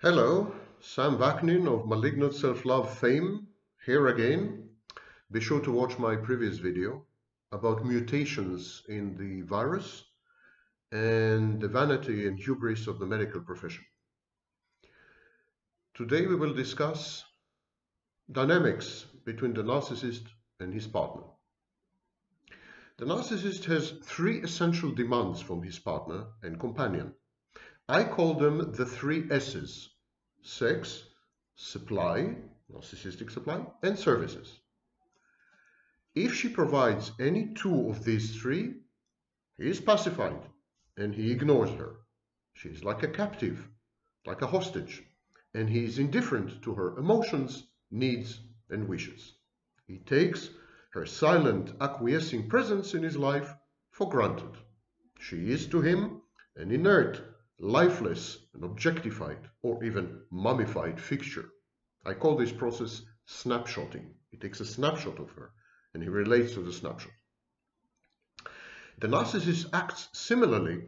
Hello, Sam Vaknin of Malignant Self-Love fame, here again. Be sure to watch my previous video about mutations in the virus and the vanity and hubris of the medical profession. Today we will discuss dynamics between the narcissist and his partner. The narcissist has three essential demands from his partner and companion. I call them the three S's: sex, supply, narcissistic supply, and services. If she provides any two of these three, he is pacified and he ignores her. She is like a captive, like a hostage, and he is indifferent to her emotions, needs, and wishes. He takes her silent, acquiescing presence in his life for granted. She is to him an inert, lifeless, and objectified, or even mummified fixture. I call this process snapshotting. He takes a snapshot of her and he relates to the snapshot. The narcissist acts similarly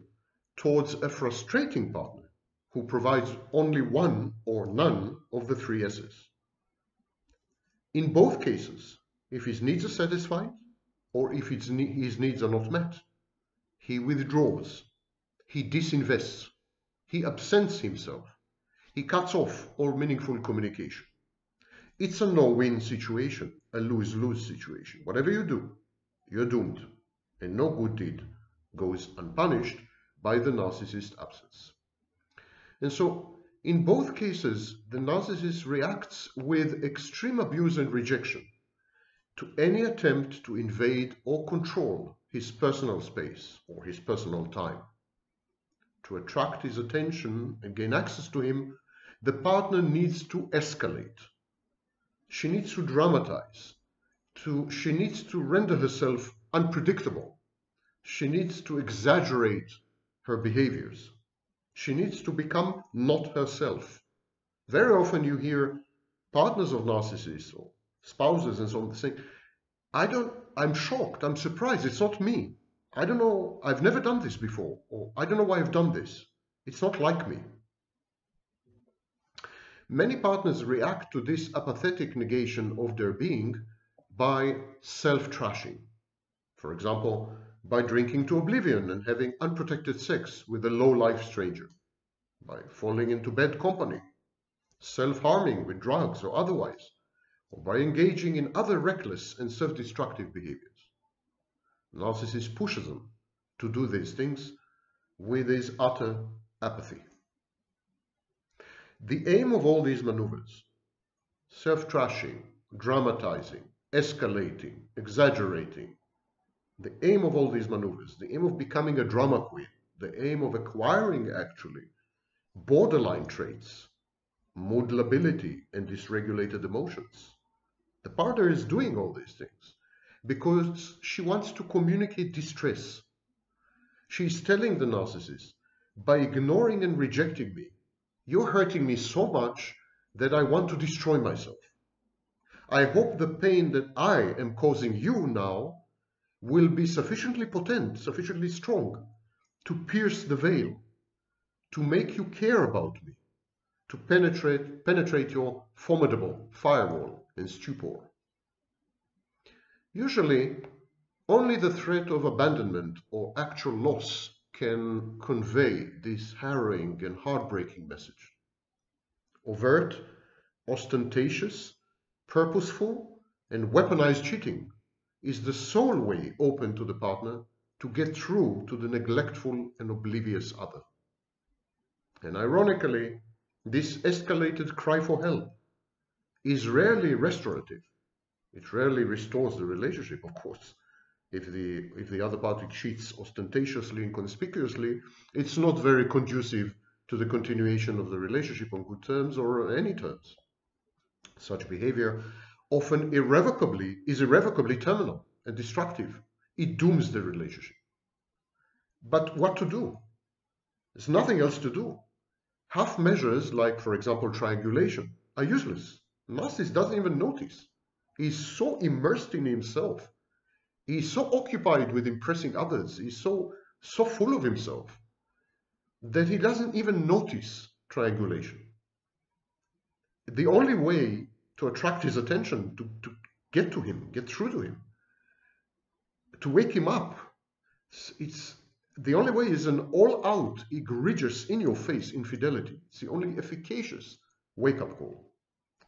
towards a frustrating partner who provides only one or none of the three S's. In both cases, if his needs are satisfied or if his needs are not met, he withdraws, he disinvests, he absents himself, he cuts off all meaningful communication. It's a no-win situation, a lose-lose situation. Whatever you do, you're doomed, and no good deed goes unpunished by the narcissist's absence. And so, in both cases, the narcissist reacts with extreme abuse and rejection to any attempt to invade or control his personal space or his personal time. To attract his attention and gain access to him, the partner needs to escalate. She needs to dramatize. She needs to render herself unpredictable. She needs to exaggerate her behaviors. She needs to become not herself. Very often you hear partners of narcissists or spouses and so on saying, I'm shocked, I'm surprised, it's not me. I don't know, I've never done this before, or I don't know why I've done this. It's not like me. Many partners react to this apathetic negation of their being by self-trashing. For example, by drinking to oblivion and having unprotected sex with a low-life stranger, by falling into bad company, self-harming with drugs or otherwise, or by engaging in other reckless and self-destructive behaviors. Narcissist pushes them to do these things with his utter apathy. The aim of all these maneuvers, self-trashing, dramatizing, escalating, exaggerating, the aim of all these maneuvers, the aim of becoming a drama queen, the aim of acquiring actually borderline traits, mood lability, and dysregulated emotions. The partner is doing all these things because she wants to communicate distress. She's telling the narcissist, by ignoring and rejecting me, you're hurting me so much that I want to destroy myself. I hope the pain that I am causing you now will be sufficiently potent, sufficiently strong to pierce the veil, to make you care about me, to penetrate your formidable firewall and stupor. Usually, only the threat of abandonment or actual loss can convey this harrowing and heartbreaking message. Overt, ostentatious, purposeful, and weaponized cheating is the sole way open to the partner to get through to the neglectful and oblivious other. And ironically, this escalated cry for help is rarely restorative. It rarely restores the relationship, of course. If the other party cheats ostentatiously and conspicuously, it's not very conducive to the continuation of the relationship on good terms or any terms. Such behavior often is irrevocably terminal and destructive. It dooms the relationship. But what to do? There's nothing else to do. Half measures, like for example triangulation, are useless. The narcissist doesn't even notice. He's so immersed in himself. He's so occupied with impressing others. He's so full of himself that he doesn't even notice triangulation. the only way to attract his attention, to get to him, get through to him, to wake him up, it's the only way is an all-out, egregious, in-your-face infidelity. It's the only efficacious wake-up call.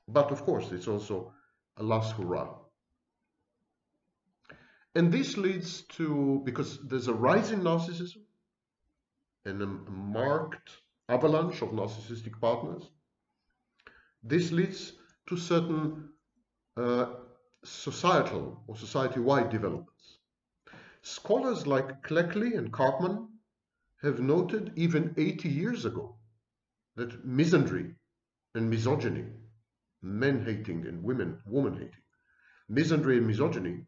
But of course, it's also a last hurrah. And this leads to, because there's a rise in narcissism and a marked avalanche of narcissistic partners, this leads to certain societal or society-wide developments. Scholars like Cleckley and Karpman have noted even 80 years ago that misandry and misogyny, men-hating and woman-hating, misandry and misogyny,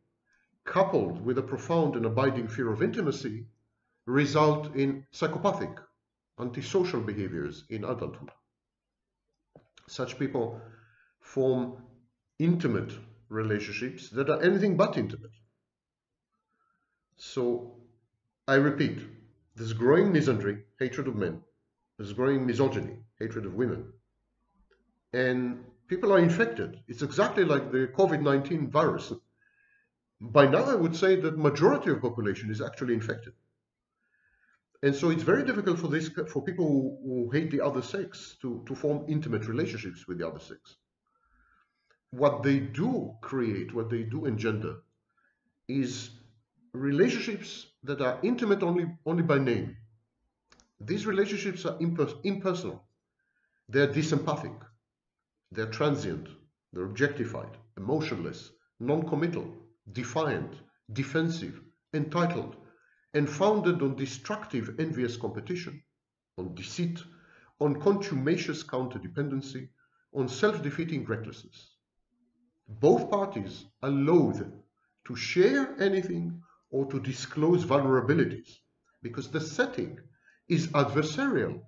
coupled with a profound and abiding fear of intimacy, result in psychopathic, antisocial behaviors in adulthood. Such people form intimate relationships that are anything but intimate. So, I repeat, there's growing misandry, hatred of men. There's growing misogyny, hatred of women. And people are infected. It's exactly like the COVID-19 virus. By now, I would say that majority of population is actually infected. And so it's very difficult for people who hate the other sex to form intimate relationships with the other sex. What they do create, what they do engender, is relationships that are intimate only by name. These relationships are impersonal. They're disempathic. They're transient. They're objectified, emotionless, non-committal, defiant, defensive, entitled, and founded on destructive, envious competition, on deceit, on contumacious counterdependency, on self-defeating recklessness. Both parties are loath to share anything or to disclose vulnerabilities because the setting is adversarial,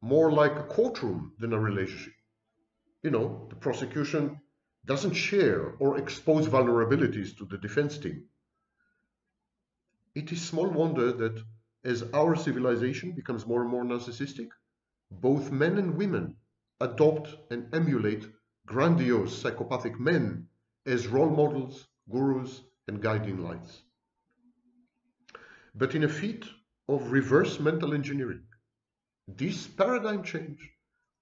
more like a courtroom than a relationship. You know, the prosecution doesn't share or expose vulnerabilities to the defense team. It is small wonder that as our civilization becomes more and more narcissistic, both men and women adopt and emulate grandiose psychopathic men as role models, gurus, and guiding lights. But in a feat of reverse mental engineering, this paradigm change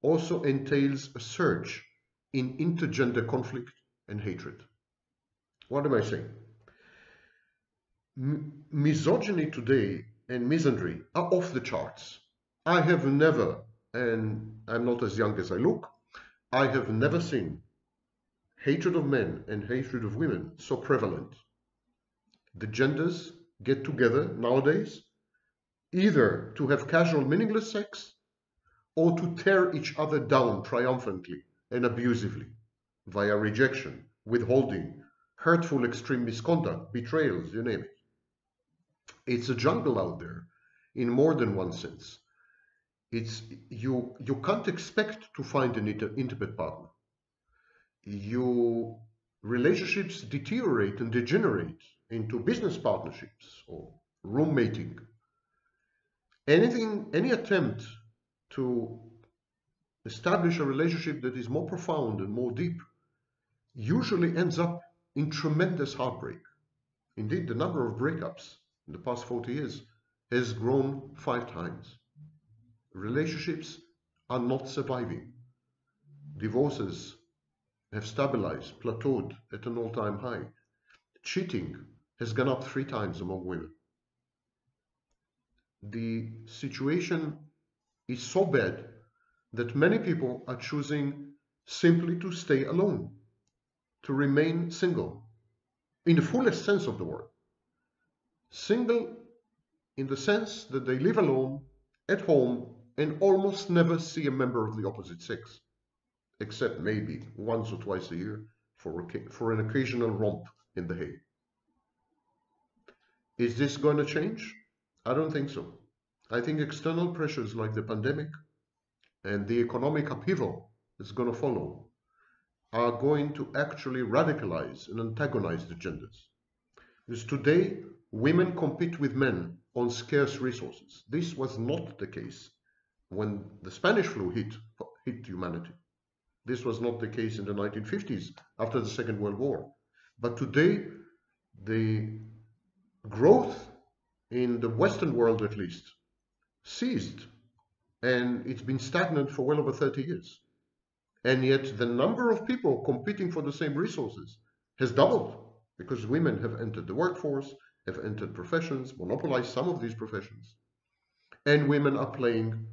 also entails a surge in intergender conflict and hatred. What am I saying? Misogyny today and misandry are off the charts. I have never, and I'm not as young as I look, I have never seen hatred of men and hatred of women so prevalent. The genders get together nowadays either to have casual meaningless sex or to tear each other down triumphantly and abusively via rejection, withholding, hurtful extreme misconduct, betrayals, you name it. It's a jungle out there in more than one sense. It's you can't expect to find an intimate partner. Your relationships deteriorate and degenerate into business partnerships or roommating. Any attempt to establish a relationship that is more profound and more deep usually ends up in tremendous heartbreak. Indeed, the number of breakups in the past 40 years has grown 5 times. Relationships are not surviving. Divorces have stabilized, plateaued at an all-time high. Cheating has gone up 3 times among women. The situation is so bad that many people are choosing simply to stay alone, to remain single, in the fullest sense of the word. Single in the sense that they live alone, at home, and almost never see a member of the opposite sex, except maybe once or twice a year for an occasional romp in the hay. Is this going to change? I don't think so. I think external pressures like the pandemic and the economic upheaval that's going to follow are going to actually radicalize and antagonize the genders. Because today, women compete with men on scarce resources. This was not the case when the Spanish flu hit humanity. This was not the case in the 1950s after the Second World War. But today, the growth in the Western world, at least, ceased, and it's been stagnant for well over 30 years. And yet the number of people competing for the same resources has doubled, because women have entered the workforce, have entered professions, monopolized some of these professions, and women are playing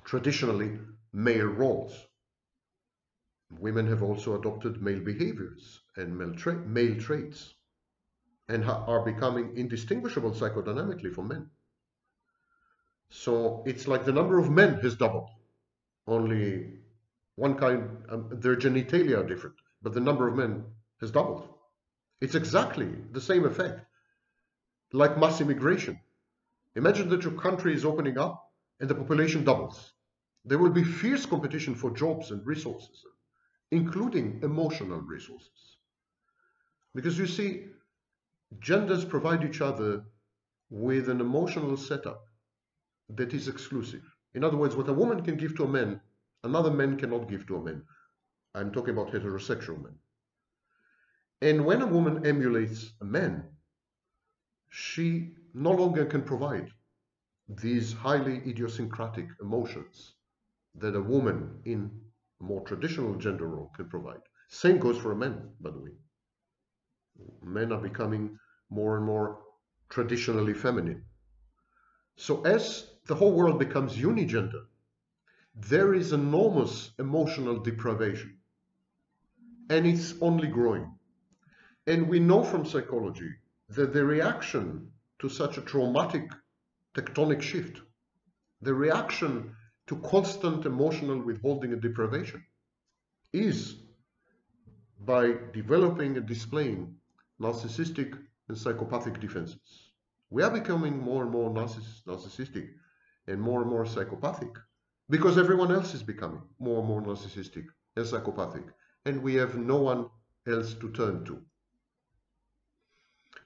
traditionally male roles. Women have also adopted male behaviors and male traits, and are becoming indistinguishable psychodynamically from men. So it's like the number of men has doubled. Only one kind, their genitalia are different, but the number of men has doubled. It's exactly the same effect, like mass immigration. Imagine that your country is opening up and the population doubles. There will be fierce competition for jobs and resources, including emotional resources. Because you see, genders provide each other with an emotional setup that is exclusive. In other words, what a woman can give to a man, another man cannot give to a man. I'm talking about heterosexual men. And when a woman emulates a man, she no longer can provide these highly idiosyncratic emotions that a woman in a more traditional gender role can provide. Same goes for a man, by the way. Men are becoming more and more traditionally feminine. So as the whole world becomes unigender, there is enormous emotional deprivation, and it's only growing. And we know from psychology that the reaction to such a traumatic tectonic shift, the reaction to constant emotional withholding and deprivation, is by developing and displaying narcissistic and psychopathic defenses. We are becoming more and more narcissistic and more psychopathic because everyone else is becoming more and more narcissistic and psychopathic, and we have no one else to turn to.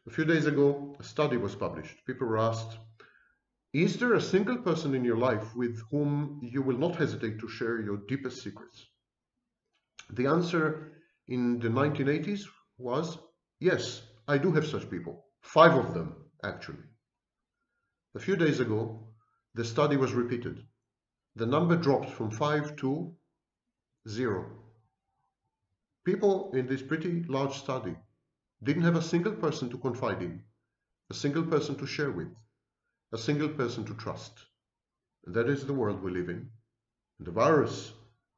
A few days ago, a study was published. People were asked, is there a single person in your life with whom you will not hesitate to share your deepest secrets? The answer in the 1980s was, yes, I do have such people. 5 of them, actually. A few days ago, the study was repeated. The number dropped from 5 to 0. People in this pretty large study didn't have a single person to confide in, a single person to share with, a single person to trust. And that is the world we live in. And the virus,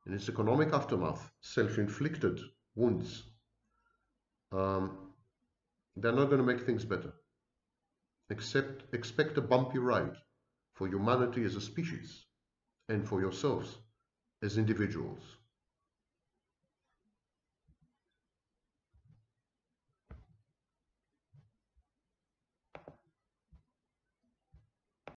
in its economic aftermath, self-inflicted wounds, they're not going to make things better. Expect a bumpy ride for humanity as a species and for yourselves as individuals.